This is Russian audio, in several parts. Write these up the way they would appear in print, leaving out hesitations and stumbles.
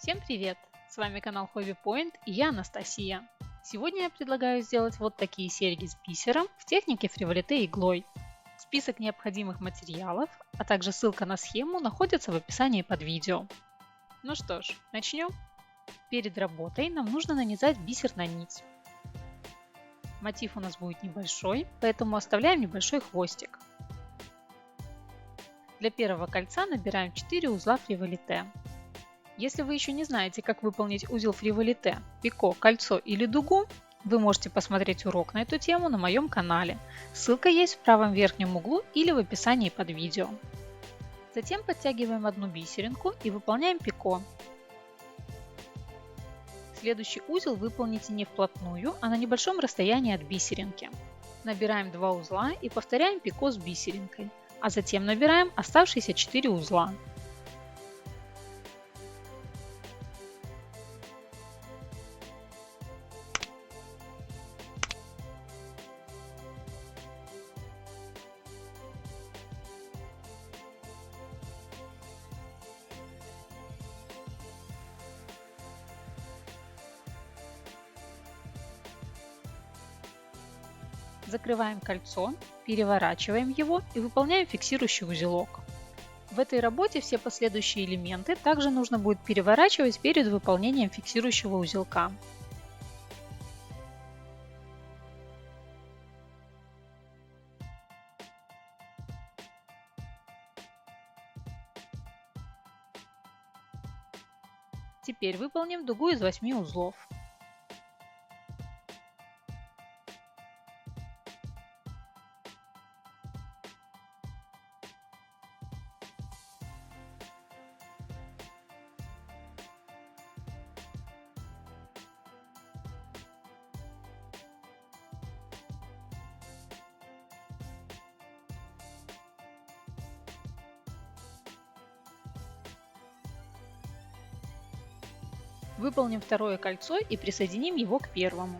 Всем привет! С вами канал Hobby Point и я Анастасия. Сегодня я предлагаю сделать вот такие серьги с бисером в технике фриволите иглой. Список необходимых материалов, а также ссылка на схему находятся в описании под видео. Ну что ж, начнем. Перед работой нам нужно нанизать бисер на нить. Мотив у нас будет небольшой, поэтому оставляем небольшой хвостик. Для первого кольца набираем 4 узла фриволите. Если вы еще не знаете, как выполнить узел фриволите, пико, кольцо или дугу, вы можете посмотреть урок на эту тему на моем канале. Ссылка есть в правом верхнем углу или в описании под видео. Затем подтягиваем одну бисеринку и выполняем пико. Следующий узел выполните не вплотную, а на небольшом расстоянии от бисеринки. Набираем 2 узла и повторяем пико с бисеринкой, а затем набираем оставшиеся 4 узла. Закрываем кольцо, переворачиваем его и выполняем фиксирующий узелок. В этой работе все последующие элементы также нужно будет переворачивать перед выполнением фиксирующего узелка. Теперь выполним дугу из 8 узлов. Выполним второе кольцо и присоединим его к первому.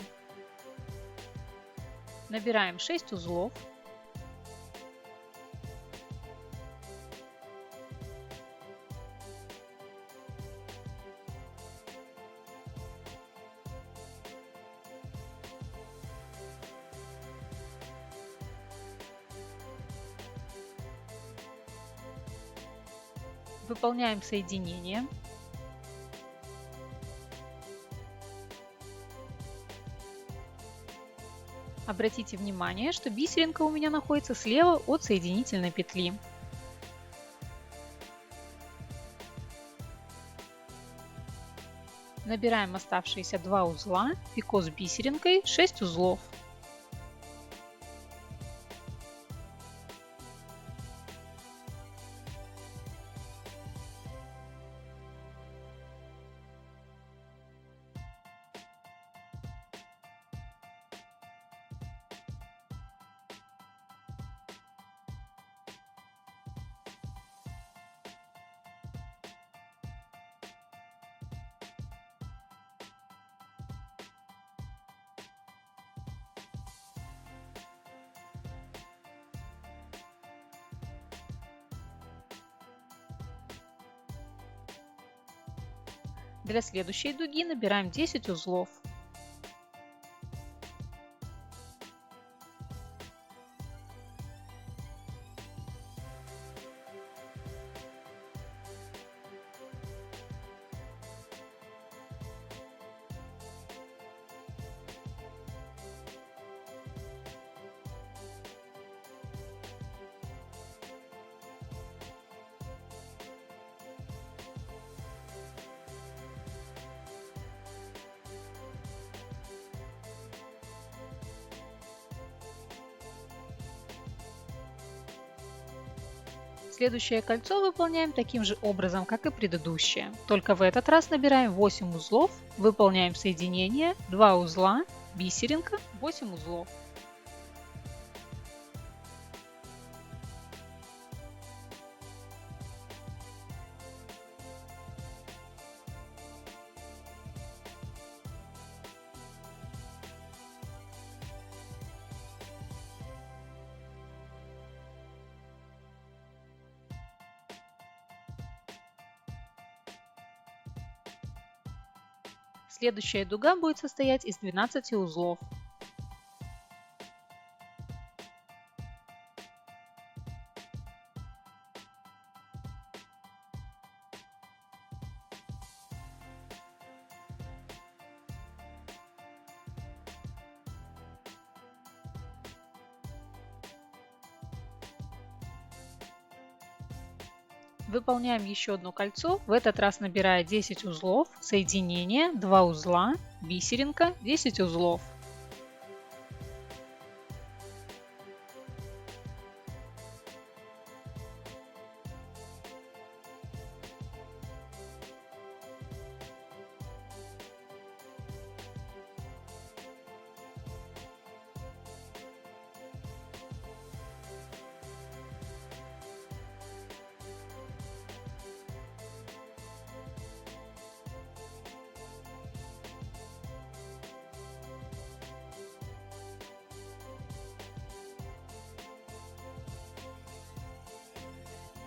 Набираем 6 узлов. Выполняем соединение. Обратите внимание, что бисеринка у меня находится слева от соединительной петли. Набираем оставшиеся 2 узла, пико с бисеринкой, 6 узлов. Для следующей дуги набираем 10 узлов. Следующее кольцо выполняем таким же образом, как и предыдущее. Только в этот раз набираем 8 узлов, выполняем соединение, 2 узла, бисеринка, 8 узлов. Следующая дуга будет состоять из 12 узлов. Выполняем еще одно кольцо, в этот раз набирая 10 узлов, соединение, 2 узла, бисеринка, 10 узлов.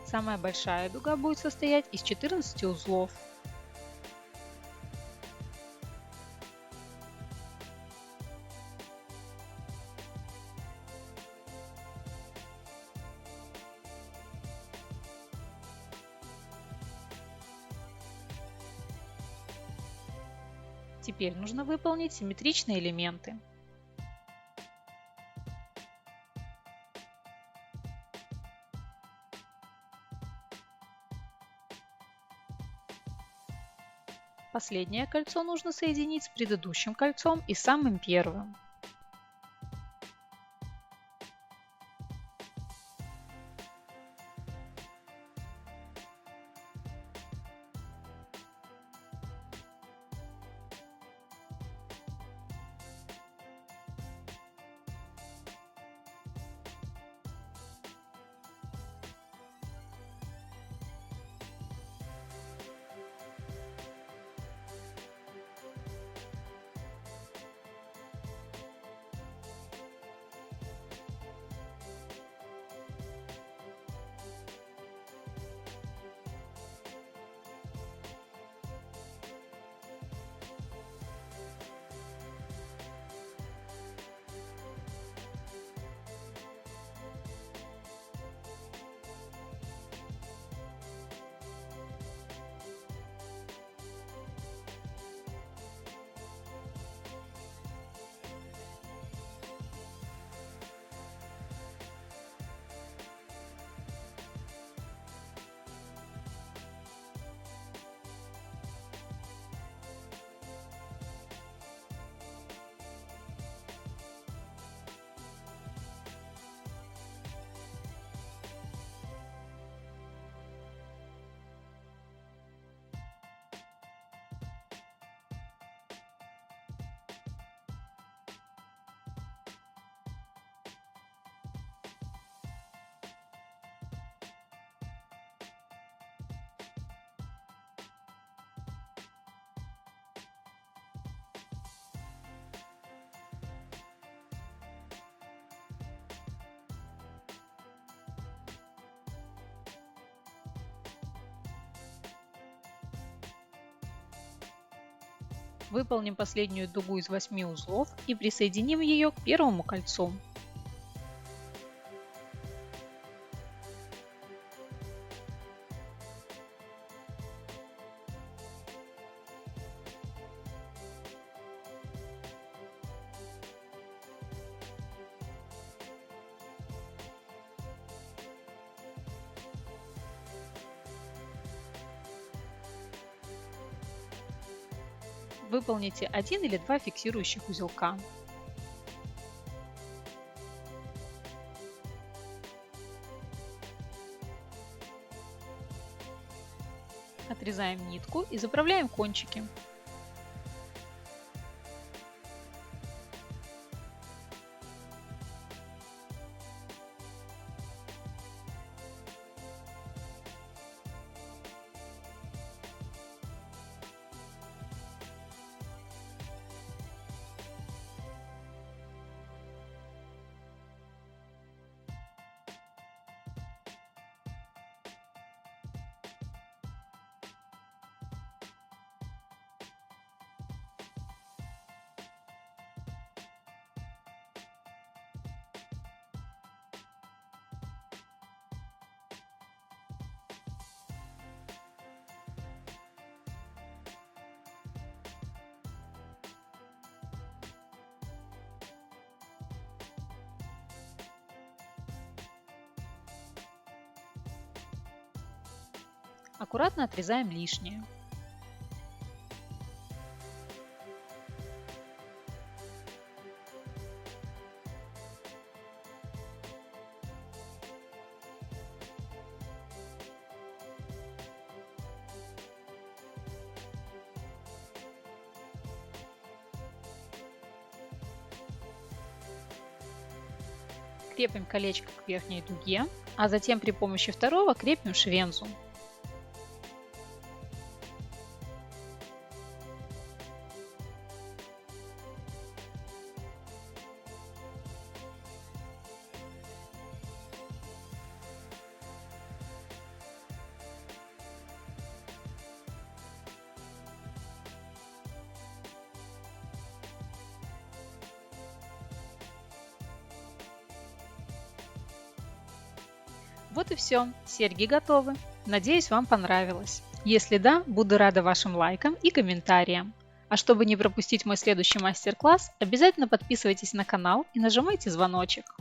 Самая большая дуга будет состоять из 14 узлов. Теперь нужно выполнить симметричные элементы. Последнее кольцо нужно соединить с предыдущим кольцом и самым первым. Выполним последнюю дугу из 8 узлов и присоединим ее к первому кольцу. Выполните 1 или 2 фиксирующих узелка. Отрезаем нитку и заправляем кончики. Аккуратно отрезаем лишнее. Крепим колечко к верхней дуге, а затем при помощи второго крепим швензу. Вот и все, серьги готовы. Надеюсь, вам понравилось. Если да, буду рада вашим лайкам и комментариям. А чтобы не пропустить мой следующий мастер-класс, обязательно подписывайтесь на канал и нажимайте звоночек.